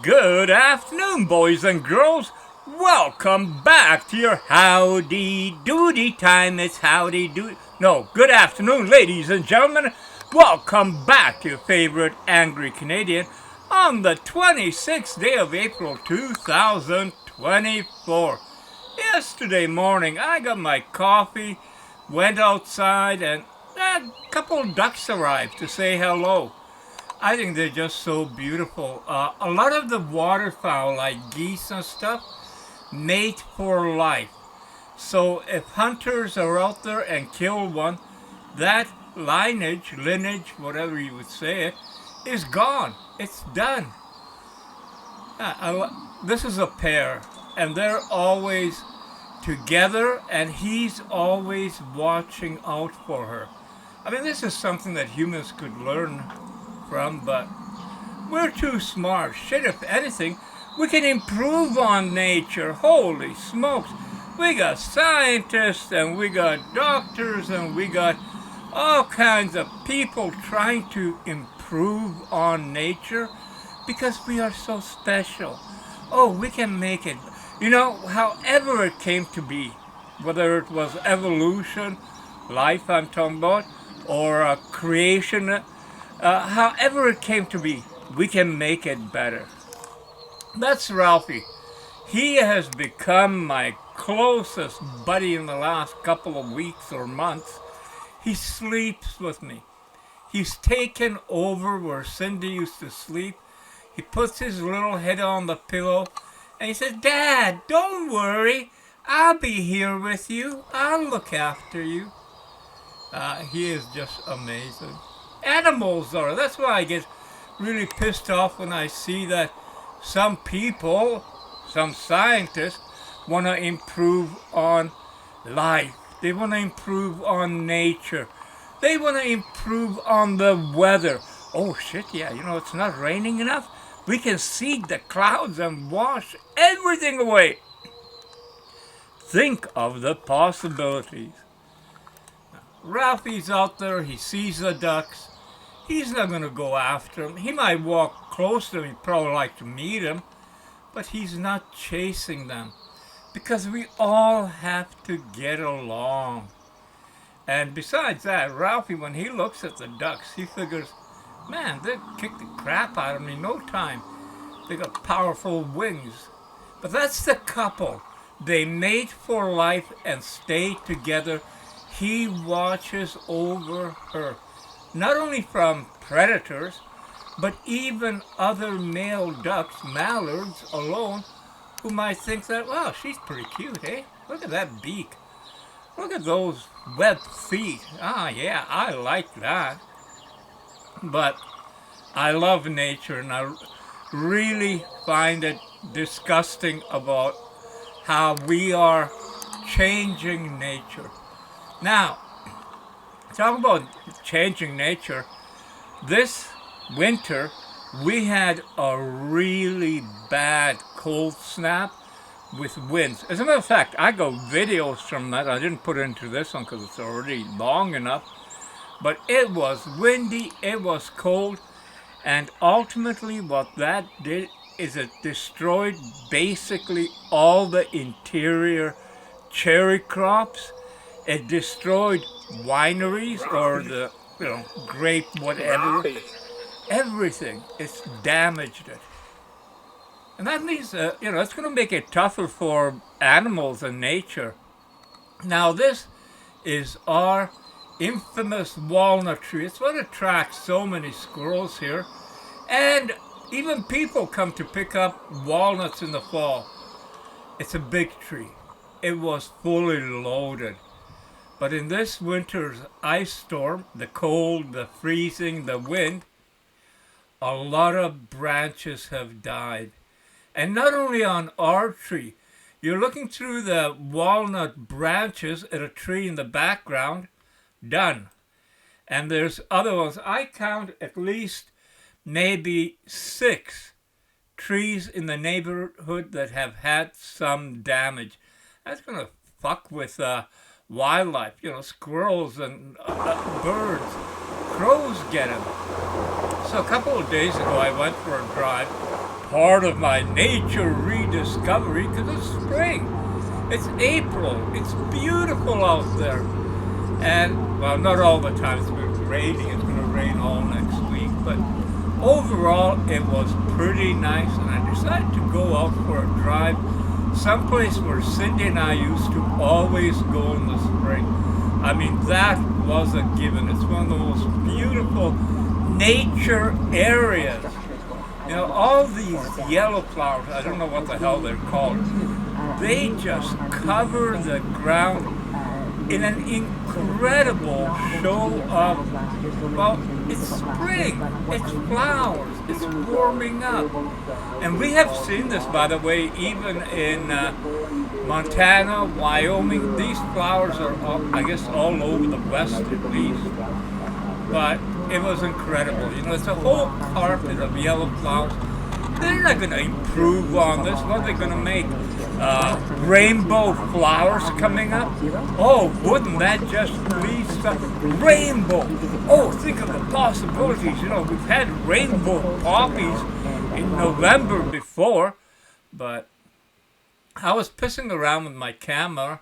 Good afternoon, boys and girls. Welcome back to your howdy doody time. It's howdy doody. No, good afternoon, ladies and gentlemen. Welcome back to your favorite Angry Canadian on the 26th day of April 2024. Yesterday morning, I got my coffee, went outside, and a couple ducks arrived to say hello. I think they're just so beautiful. A lot of the waterfowl, like geese and stuff, mate for life. So if hunters are out there and kill one, that lineage, whatever you would say it, is gone. It's done. This is a pair, and they're always together, and he's always watching out for her. I mean, this is something that humans could learn from, but we're too smart. Shit, if anything, we can improve on nature. Holy smokes. We got scientists, and we got doctors, and we got all kinds of people trying to improve on nature because we are so special. Oh, we can make it. You know, however it came to be, whether it was evolution, life I'm talking about, or creation, however it came to be, we can make it better. That's Ralphie. He has become my closest buddy in the last couple of weeks or months. He sleeps with me. He's taken over where Cindy used to sleep. He puts his little head on the pillow and he says, "Dad, don't worry. I'll be here with you. I'll look after you." He is just amazing. Animals are. That's why I get really pissed off when I see that some people, some scientists, want to improve on life. They want to improve on nature. They want to improve on the weather. Oh shit, yeah, it's not raining enough. We can seed the clouds and wash everything away. Think of the possibilities. Ralphie's out there, he sees the ducks. He's not going to go after them. He might walk close to them, he'd probably like to meet them, but he's not chasing them because we all have to get along. And besides that, Ralphie, when he looks at the ducks, he figures, man, they'll kick the crap out of me in no time. They got powerful wings. But that's the couple. They mate for life and stay together. He watches over her, not only from predators, but even other male ducks, mallards alone, who might think that, wow, she's pretty cute, eh? Look at that beak. Look at those webbed feet. Ah, yeah, I like that. But I love nature, and I really find it disgusting about how we are changing nature. Now, talk about changing nature. This winter, we had a really bad cold snap with winds. As a matter of fact, I got videos from that. I didn't put it into this one because it's already long enough. But it was windy, it was cold, and ultimately what that did is it destroyed basically all the interior cherry crops. It destroyed wineries or the grape whatever. Everything. It's damaged it. And that means it's going to make it tougher for animals and nature. Now this is our infamous walnut tree. It's what attracts so many squirrels here. And even people come to pick up walnuts in the fall. It's a big tree. It was fully loaded. But in this winter's ice storm, the cold, the freezing, the wind, a lot of branches have died. And not only on our tree, you're looking through the walnut branches at a tree in the background, done. And there's other ones. I count at least maybe 6 trees in the neighborhood that have had some damage. That's going to fuck with wildlife, squirrels and birds. Crows get them. So a couple of days ago, I went for a drive, part of my nature rediscovery because it's spring. It's April. It's beautiful out there. And, well, not all the time. It's been raining. It's going to rain all next week. But overall, it was pretty nice. And I decided to go out for a drive someplace where Cindy and I used to always go in the spring. I mean, that was a given. It's one of the most beautiful nature areas. You know, all these yellow flowers, I don't know what the hell they're called, they just cover the ground in an incredible show of, well, it's spring, it's flowers, it's warming up. And we have seen this, by the way, even in Montana, Wyoming. These flowers are, I guess, all over the West at least. But it was incredible. You know, it's a whole carpet of yellow flowers. They're not going to improve on this. What are they going to make? Rainbow flowers coming up? Oh, wouldn't that just please some rainbow? Oh, think of the possibilities. You know, we've had rainbow poppies in November before, but I was pissing around with my camera,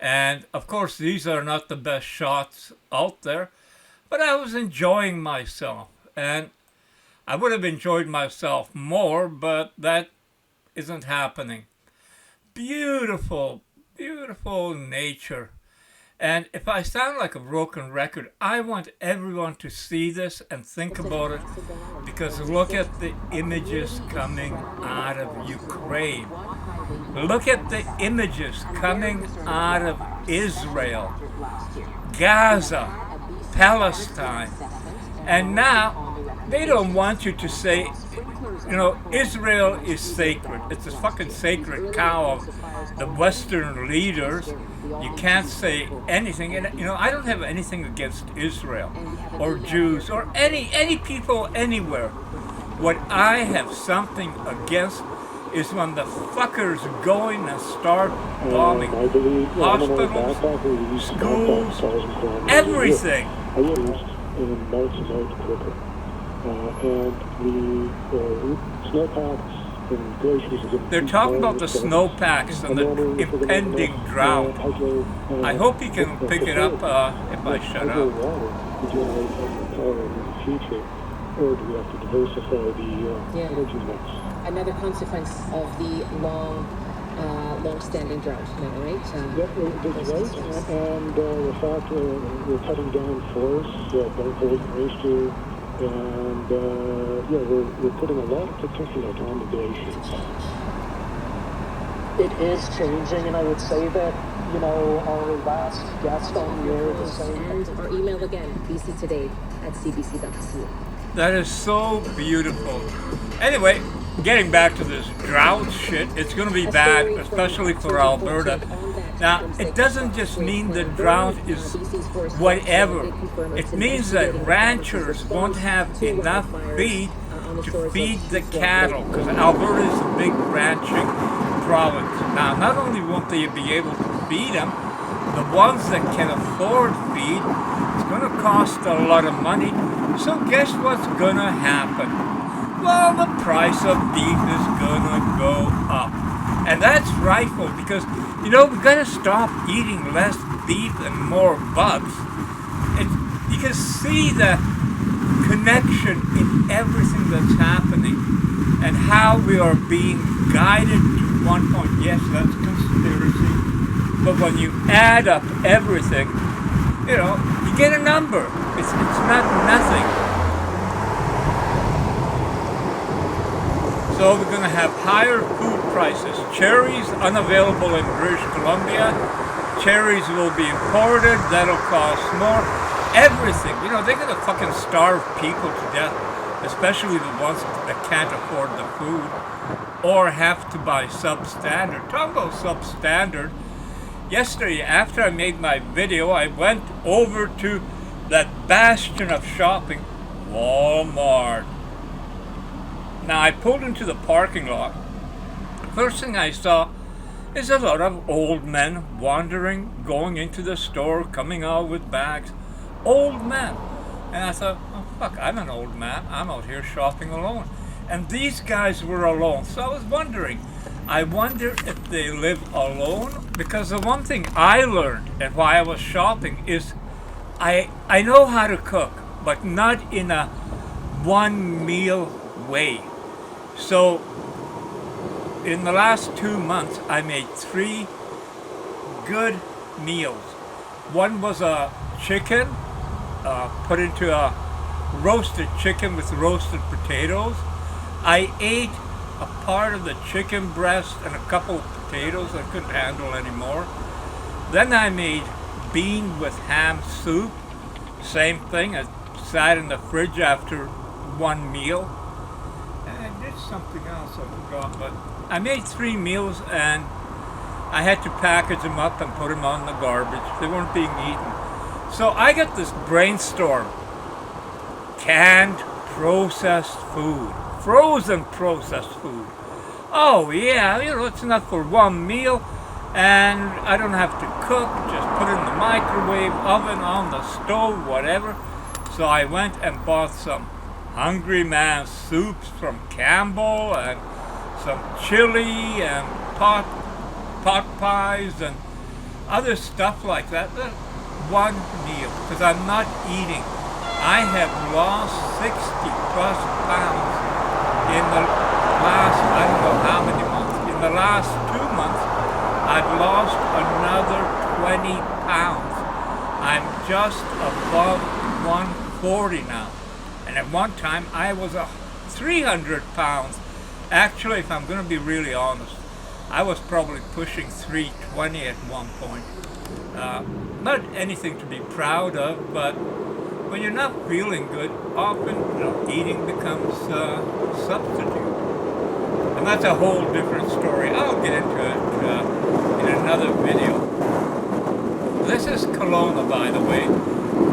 and of course these are not the best shots out there, but I was enjoying myself, and I would have enjoyed myself more, but that isn't happening. Beautiful, beautiful nature. And if I sound like a broken record, I want everyone to see this and think about it, because look at the images coming out of Ukraine. Look at the images coming out of Israel, Gaza, Palestine. And now they don't want you to say, you know, Israel is sacred. It's a fucking sacred cow of the Western leaders. You can't say anything. And, you know, I don't have anything against Israel or Jews or any people anywhere. What I have something against is when the fuckers go in and start bombing hospitals, schools, everything. They're talking about the snowpacks and the impending drought. I hope you can pick it up if I shut up. Or do we have to diversify the energy mix? Another consequence of the long-standing drought, right? That's right. And the fact we're cutting down forests that don't hold moisture, and we're putting a lot of particulate on the glaciers. It is changing, and I would say that, you know, our last guest on the air was saying... And our email again, bctoday@cbc.ca. That is so beautiful. Anyway, getting back to this drought shit, it's going to be bad, especially for Alberta. Now, it doesn't just mean the drought is whatever. It means that ranchers won't have enough feed to feed the cattle, because Alberta is a big ranching province. Now, not only won't they be able to feed them, the ones that can afford feed, it's going to cost a lot of money. So guess what's going to happen? Well, the price of beef is going to go up. And that's rightful, because, you know, we've got to stop eating less beef and more bugs. You can see the connection in everything that's happening and how we are being guided to one point. Yes, that's conspiracy. But when you add up everything, you know, you get a number. It's not nothing. So we're going to have higher food prices. Cherries unavailable in British Columbia. Cherries will be imported. That'll cost more. Everything. You know, they're going to fucking starve people to death, especially the ones that can't afford the food or have to buy substandard. Talk about substandard. Yesterday, after I made my video, I went over to that bastion of shopping, Walmart. Now, I pulled into the parking lot. First thing I saw is a lot of old men wandering, going into the store, coming out with bags. Old men. And I thought, oh fuck, I'm an old man. I'm out here shopping alone. And these guys were alone. So I was wondering, I wonder if they live alone? Because the one thing I learned and why I was shopping is I know how to cook, but not in a one meal way. So in the last 2 months, I made 3 good meals. One was a chicken, put into a roasted chicken with roasted potatoes. I ate a part of the chicken breast and a couple of potatoes I couldn't handle anymore. Then I made bean with ham soup. Same thing. I sat in the fridge after one meal. And I did something else I forgot, but I made 3 meals and I had to package them up and put them on the garbage. They weren't being eaten. So I got this brainstorm. Canned processed food. Frozen processed food. Oh yeah, it's enough for one meal and I don't have to cook, just put it in the microwave, oven, on the stove, whatever. So I went and bought some Hungry Man soups from Campbell and some chili and pot pies and other stuff like that. One meal, because I'm not eating. I have lost 60 plus pounds in the last, I don't know how many months. In the last 2 months, I've lost another 20 pounds. I'm just above 140 now. And at one time, I was 300 pounds. Actually, if I'm going to be really honest, I was probably pushing 320 at one point. Not anything to be proud of, but when you're not feeling good, often eating becomes a substitute. And that's a whole different story. I'll get into it in another video. This is Kelowna, by the way,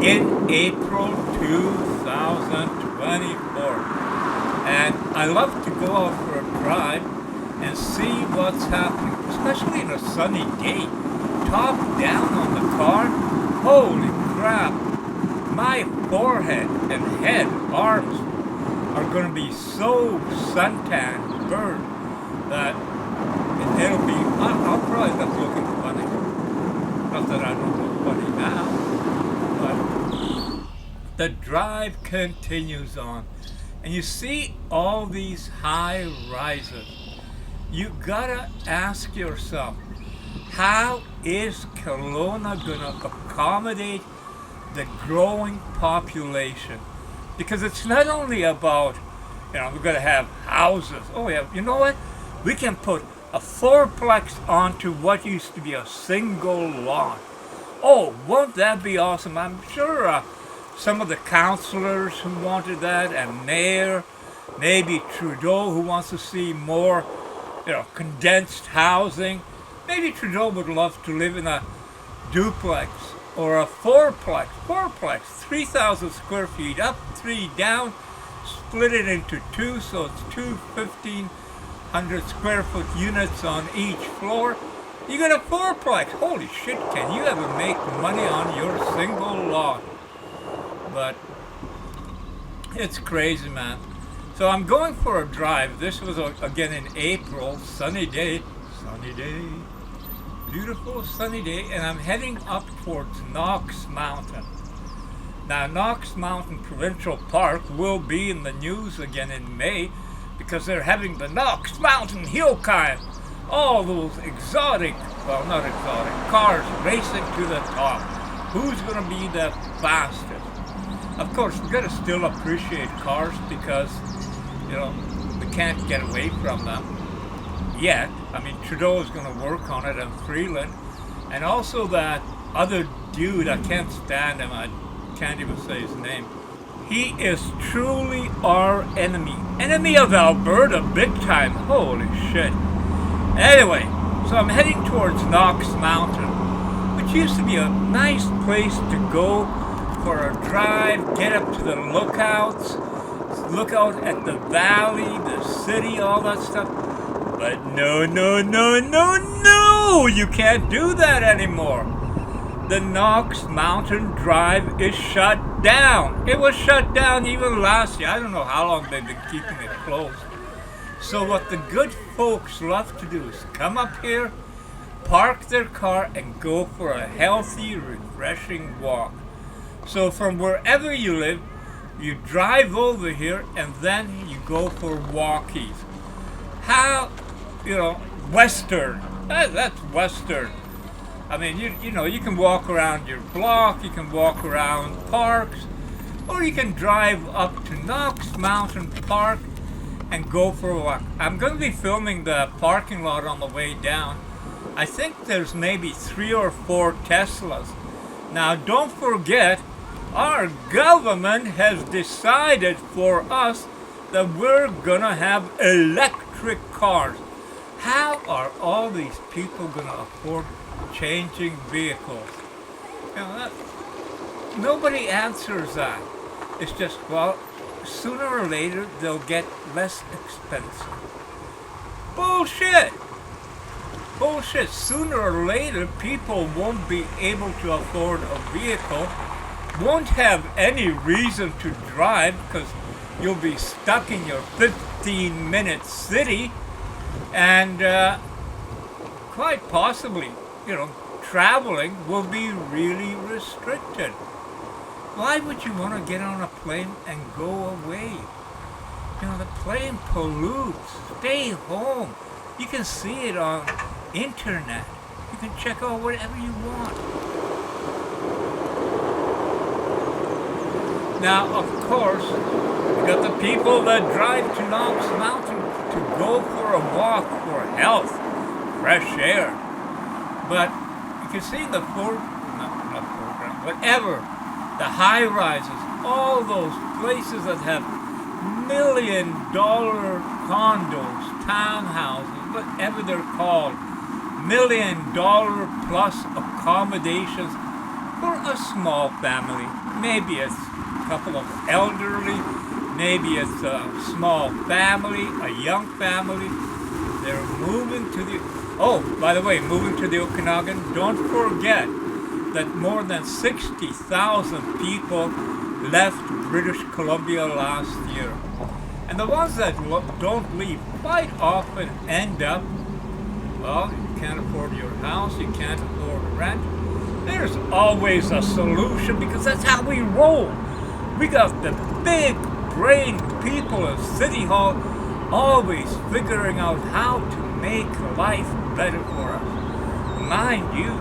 in April 2024. And I love to go out for a drive and see what's happening, especially in a sunny day. Top down on the car, holy crap. My forehead and head, arms are going to be so suntanned, burned, that it'll be, I'll probably end up looking funny. Not that I don't look funny now, but the drive continues on. And you see all these high rises. You gotta ask yourself, how is Kelowna gonna accommodate the growing population? Because it's not only about, we're going to have houses. Oh yeah, you know what? We can put a fourplex onto what used to be a single lot. Oh, won't that be awesome? I'm sure some of the councillors who wanted that, and mayor, maybe Trudeau who wants to see more, condensed housing. Maybe Trudeau would love to live in a duplex or a fourplex, 3,000 square feet up, 3 down, split it into 2, so it's 2 1,500 square foot units on each floor. You got a fourplex. Holy shit, can you ever make money on your single lot? But it's crazy, man. So I'm going for a drive. This was again in April, sunny day, beautiful sunny day, and I'm heading up towards Knox Mountain. Now, Knox Mountain Provincial Park will be in the news again in May because they're having the Knox Mountain Hill Climb. All those not exotic, cars racing to the top. Who's going to be the fastest? Of course, we've got to still appreciate cars because, we can't get away from them yet. I mean, Trudeau is going to work on it in Freeland. And also that other dude, I can't stand him, I can't even say his name. He is truly our enemy. Enemy of Alberta, big time. Holy shit. Anyway, so I'm heading towards Knox Mountain, which used to be a nice place to go for a drive, get up to the lookouts, look out at the valley, the city, all that stuff. But no, you can't do that anymore. the Knox Mountain Drive is shut down. It was shut down even last year. I don't know how long they've been keeping it closed. So what the good folks love to do is come up here, park their car, and go for a healthy, refreshing walk. So from wherever you live, you drive over here and then you go for walkies. How, Western. That's Western. I mean, you can walk around your block, you can walk around parks, or you can drive up to Knox Mountain Park and go for a walk. I'm going to be filming the parking lot on the way down. I think there's maybe 3 or 4 Teslas. Now, don't forget, our government has decided for us that we're going to have electric cars. How are all these people going to afford changing vehicles? Nobody answers that. It's just, well, sooner or later they'll get less expensive. Bullshit! Bullshit. Sooner or later people won't be able to afford a vehicle, won't have any reason to drive because you'll be stuck in your 15-minute city, and quite possibly, traveling will be really restricted. Why would you want to get on a plane and go away? The plane pollutes. Stay home. You can see it on internet. You can check out whatever you want. Now, of course, you got the people that drive to Knox Mountain to go for a walk for health, fresh air. But you can see the the high rises, all those places that have $1 million condos, townhouses, whatever they're called, $1 million plus accommodations for a small family. Maybe it's a couple of elderly, maybe it's a small family, a young family. They're moving to moving to the Okanagan. Don't forget that more than 60,000 people left British Columbia last year. And the ones that don't leave quite often end up, you can't afford your house, you can't afford rent. There's always a solution because that's how we roll. We got the big brain people at City Hall always figuring out how to make life better for us. Mind you,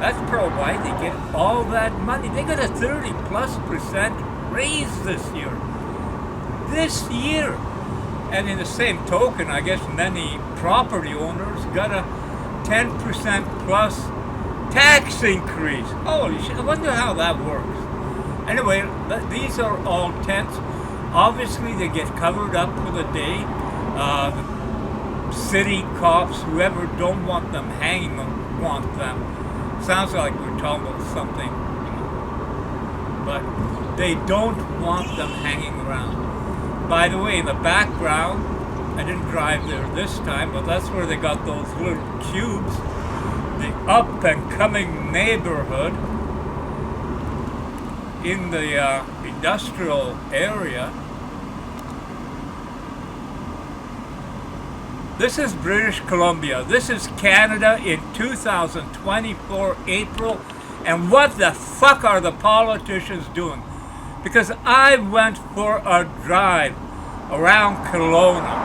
that's probably why they get all that money. They got a 30+% raise this year. And in the same token, I guess many property owners got a 10% plus tax increase. Holy shit, I wonder how that works. Anyway, these are all tents. Obviously, they get covered up for the day. The city cops, whoever don't want them hanging, want them. Sounds like we're talking about something, but they don't want them hanging around. By the way, in the background, I didn't drive there this time, but that's where they got those little cubes, the up-and-coming neighborhood in the industrial area. This is British Columbia. This is Canada in 2024 April. And what the fuck are the politicians doing? Because I went for a drive around Kelowna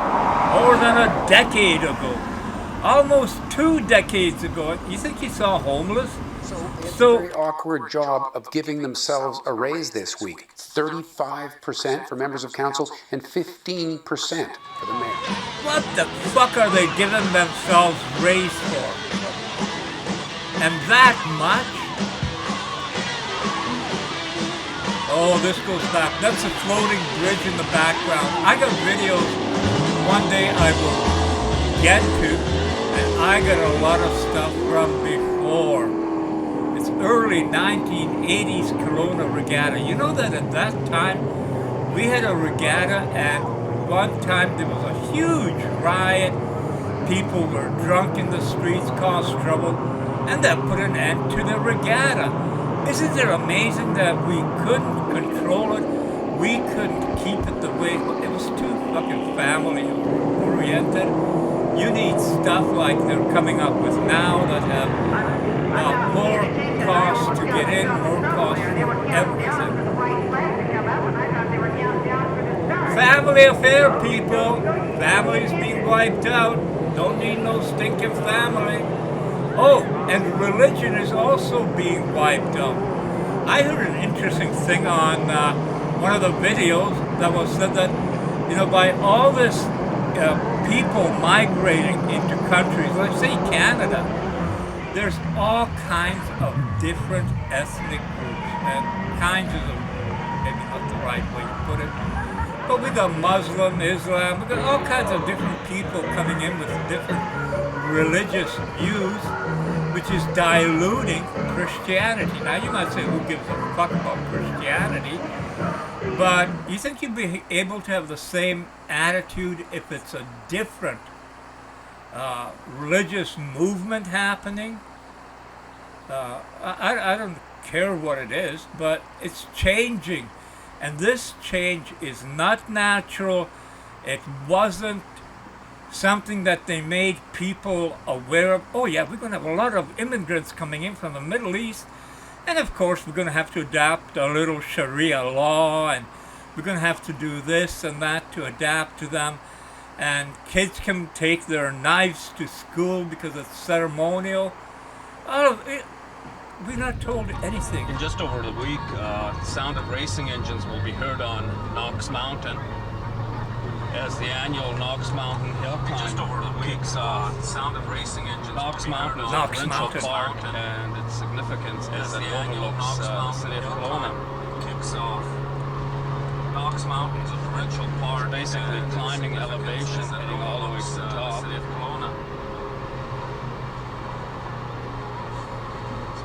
more than a decade ago. Almost 2 decades ago. You think you saw homeless? So a very awkward job of giving themselves a raise this week. 35% for members of council and 15% for the mayor. What the fuck are they giving themselves raise for? And that much? Oh, this goes back. That's a floating bridge in the background. I got videos one day I will get to, and I got a lot of stuff from before. It's early 1980s Kelowna Regatta. You know that at that time, we had a regatta, and one time there was a huge riot. People were drunk in the streets, caused trouble. and that put an end to the regatta. Isn't it amazing that we couldn't control it? We couldn't keep it the way it was too fucking family oriented. You need stuff like they're coming up with now that have more cost to get in, more cost for everything. Family affair, people. Families being wiped out. Don't need no stinking family. Oh, and religion is also being wiped out. I heard an interesting thing on one of the videos that was said that, by all this people migrating into countries, like say Canada, there's all kinds of different ethnic groups and kinds of, maybe not the right way to put it, but we got Muslim, Islam, we got all kinds of different people coming in with different religious views, which is diluting Christianity. Now you might say, who gives a fuck about Christianity? But you think you'd be able to have the same attitude if it's a different religious movement happening? I don't care what it is, but it's changing. And this change is not natural. It wasn't something that they made people aware of. Oh yeah, we're going to have a lot of immigrants coming in from the Middle East. And of course, we're going to have to adapt a little Sharia law, and we're going to have to do this and that to adapt to them. And kids can take their knives to school because it's ceremonial. We're not told anything. In just over the week, sound of racing engines will be heard on Knox Mountain as the annual Knox Mountain Hill Climb. Just over the week, sound of racing engines. Knox Mountain is a provincial park, and its significance is that it overlooks the city of Kelowna. Kicks off. Knox Mountain is a provincial park, basically climbing elevation, heading all the way to the top.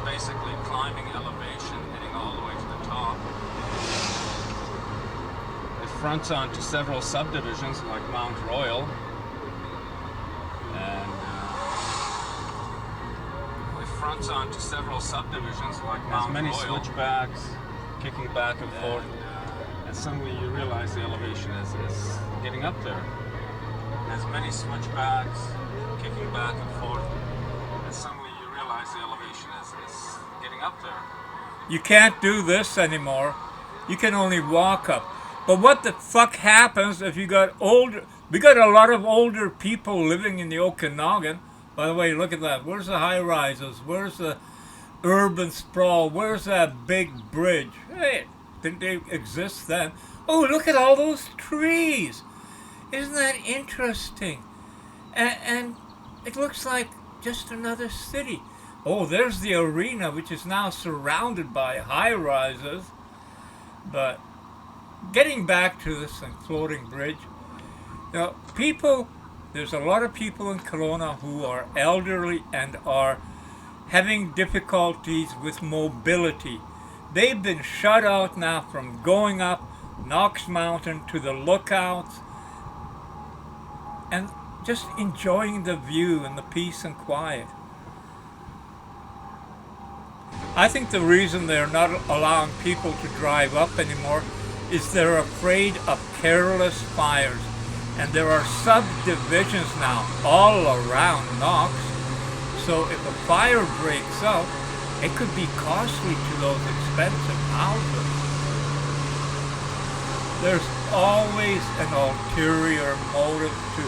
Basically climbing elevation, heading all the way to the top. It fronts onto several subdivisions like Mount Royal, and it fronts onto several subdivisions like Mount Royal. There's many switchbacks, kicking back and forth, and suddenly you realize the elevation is getting up there. There's many switchbacks, kicking back and forth, and suddenly you realize the elevation is getting up there. You can't do this anymore. You can only walk up. But what the fuck happens if you got older? We got a lot of older people living in the Okanagan. By the way, look at that. Where's the high rises? Where's the urban sprawl? Where's that big bridge? Hey, didn't they exist then? Oh, look at all those trees. Isn't that interesting? And it looks like just another city. Oh, there's the arena, which is now surrounded by high-rises. But getting back to this floating bridge, there's a lot of people in Kelowna who are elderly and are having difficulties with mobility. They've been shut out now from going up Knox Mountain to the lookouts and just enjoying the view and the peace and quiet. I think the reason they're not allowing people to drive up anymore is they're afraid of careless fires. And there are subdivisions now all around Knox. So if a fire breaks out, it could be costly to those expensive houses. There's always an ulterior motive to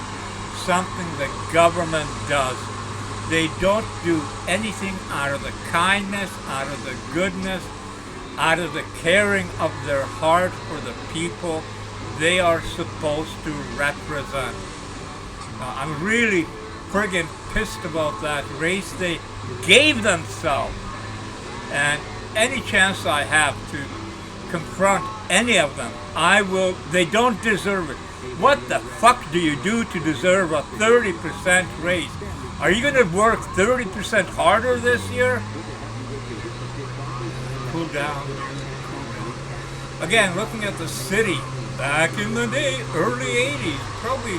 something the government does. They don't do anything out of the kindness, out of the goodness, out of the caring of their heart for the people they are supposed to represent. I'm really friggin' pissed about that race they gave themselves. And any chance I have to confront any of them, I will. They don't deserve it. What the fuck do you do to deserve a 30% raise? Are you going to work 30% harder this year? Cool down. Again, looking at the city, back in the day, early 80s, probably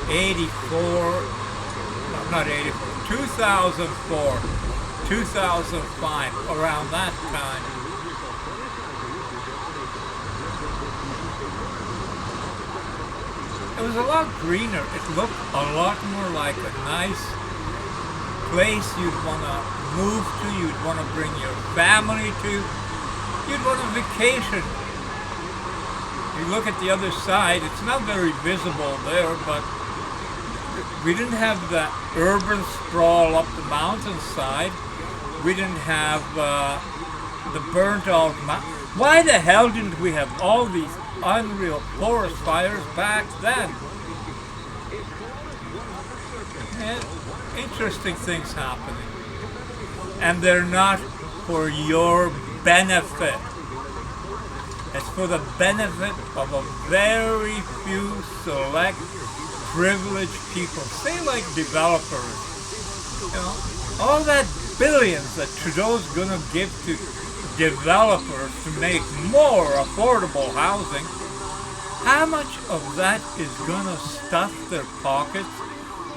84, no, not 84, 2004. 2005, around that time. It was a lot greener. It looked a lot more like a nice place you'd want to move to, you'd want to bring your family to, you'd want to vacation. You look at the other side, it's not very visible there, but we didn't have the urban sprawl up the mountainside. We didn't have the burnt out mountain. Why the hell didn't we have all these unreal forest fires back then? And interesting things happening. And they're not for your benefit. It's for the benefit of a very few select privileged people. Say like developers. You know, all that billions that Trudeau's gonna give to developers to make more affordable housing, how much of that is gonna stuff their pockets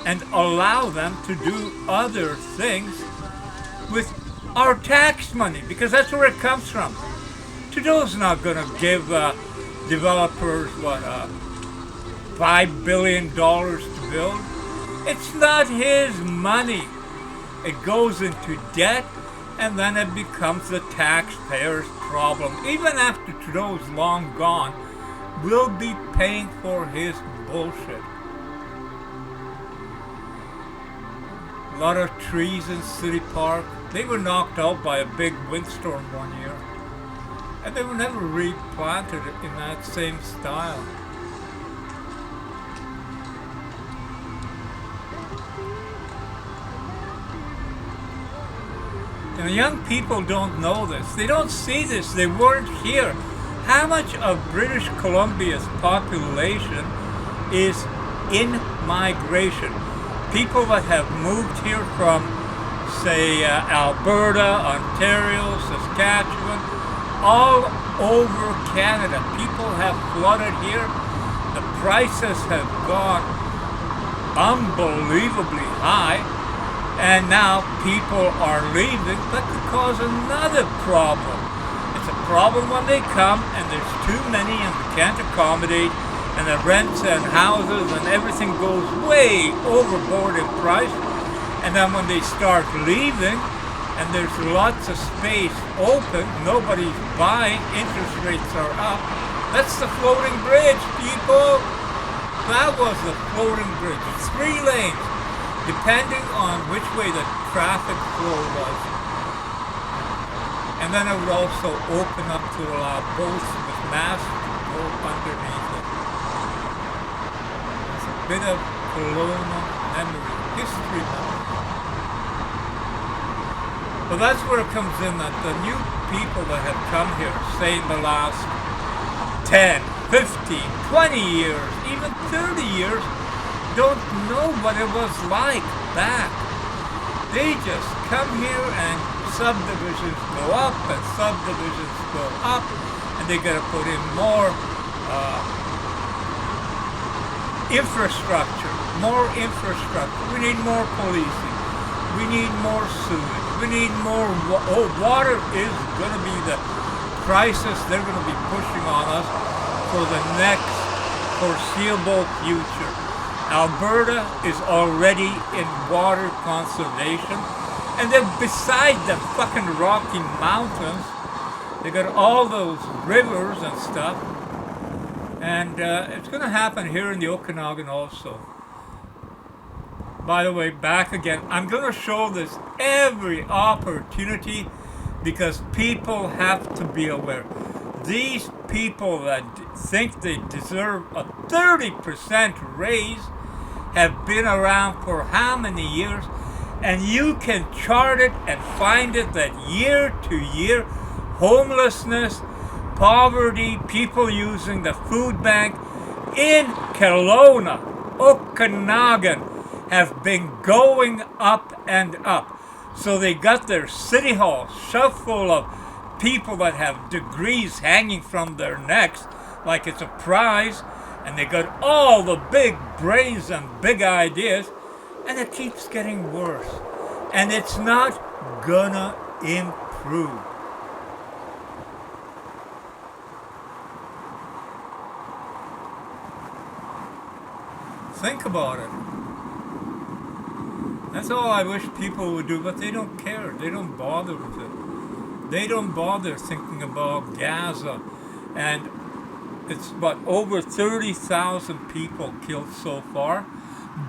and allow them to do other things with our tax money? Because that's where it comes from. Trudeau's not gonna give developers $5 billion to build. It's not his money. It goes into debt, and then it becomes the taxpayer's problem. Even after Trudeau's long gone, we'll be paying for his bullshit. A lot of trees in City Park, they were knocked out by a big windstorm one year. And they were never replanted in that same style. And young people don't know this. They don't see this. They weren't here. How much of British Columbia's population is in migration? People that have moved here from, say, Alberta, Ontario, Saskatchewan, all over Canada. People have flooded here. The prices have gone unbelievably high. And now people are leaving, but to cause another problem. It's a problem when they come and there's too many and we can't accommodate, and the rents and houses and everything goes way overboard in price. And then when they start leaving and there's lots of space open, nobody's buying, interest rates are up. That's the floating bridge, people. That was the floating bridge. 3 lanes. Depending on which way the traffic flow was. And then it would also open up to allow boats with masts to go underneath it. It's a bit of Kelowna memory, history memory. But that's where it comes in, that the new people that have come here, say in the last 10, 15, 20 years, even 30 years, don't know what it was like back. They just come here and subdivisions go up and subdivisions go up, and they gotta put in more infrastructure. We need more policing. We need more sewage. We need more water is gonna be the crisis they're gonna be pushing on us for the next foreseeable future. Alberta is already in water conservation, and they're beside the fucking Rocky Mountains. They got all those rivers and stuff, and it's going to happen here in the Okanagan also. By the way, back again, I'm going to show this every opportunity because people have to be aware. These people that think they deserve a 30% raise have been around for how many years, and you can chart it and find it that year to year, homelessness, poverty, people using the food bank in Kelowna, Okanagan, have been going up and up. So they got their city hall shoved full of people that have degrees hanging from their necks like it's a prize, and they got all the big brains and big ideas, and it keeps getting worse. And it's not gonna improve. Think about it. That's all I wish people would do, but they don't care. They don't bother with it. They don't bother thinking about Gaza. And it's what, over 30,000 people killed so far,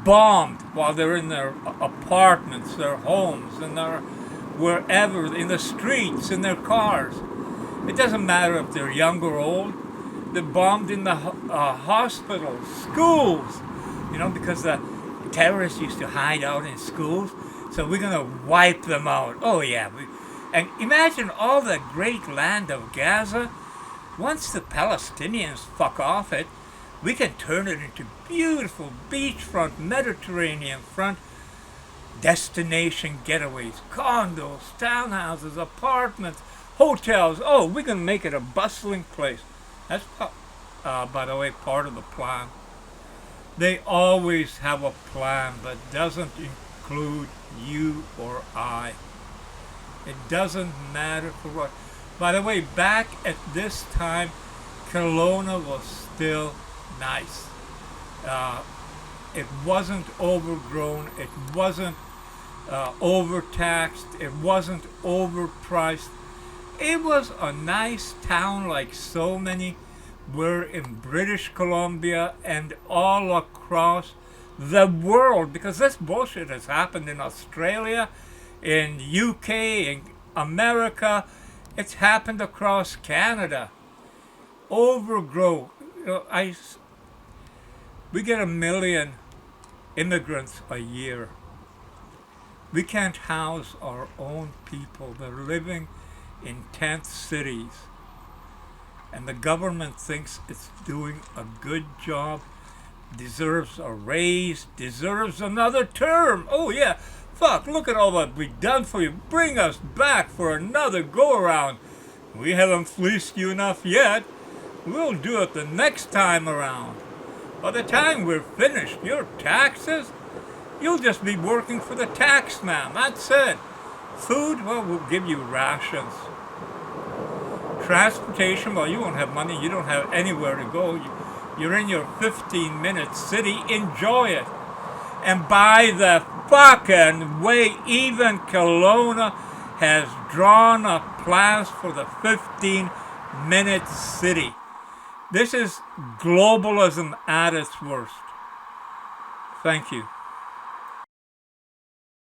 bombed while they're in their apartments, their homes, and their wherever, in the streets, in their cars. It doesn't matter if they're young or old. They're bombed in the hospitals, schools, because the terrorists used to hide out in schools. So we're going to wipe them out. Oh, yeah. And imagine all the great land of Gaza. Once the Palestinians fuck off it, we can turn it into beautiful beachfront, Mediterranean front destination getaways, condos, townhouses, apartments, hotels. Oh, we can make it a bustling place. That's, by the way, part of the plan. They always have a plan that doesn't include you or I. It doesn't matter for what. By the way, back at this time, Kelowna was still nice. It wasn't overgrown. It wasn't overtaxed. It wasn't overpriced. It was a nice town like so many were in British Columbia and all across the world, because this bullshit has happened in Australia, in UK, in America. It's happened across Canada. Overgrow. We get 1 million immigrants a year. We can't house our own people. They're living in tent cities. And the government thinks it's doing a good job, deserves a raise, deserves another term. Oh yeah, fuck, look at all that we've done for you. Bring us back for another go-around. We haven't fleeced you enough yet. We'll do it the next time around. By the time we're finished, your taxes, you'll just be working for the tax man. That's it. Food, well, we'll give you rations. Transportation, well, you won't have money. You don't have anywhere to go. You're in your 15-minute city. Enjoy it. And by the fucking way, even Kelowna has drawn up plans for the 15-minute city. This is globalism at its worst. Thank you.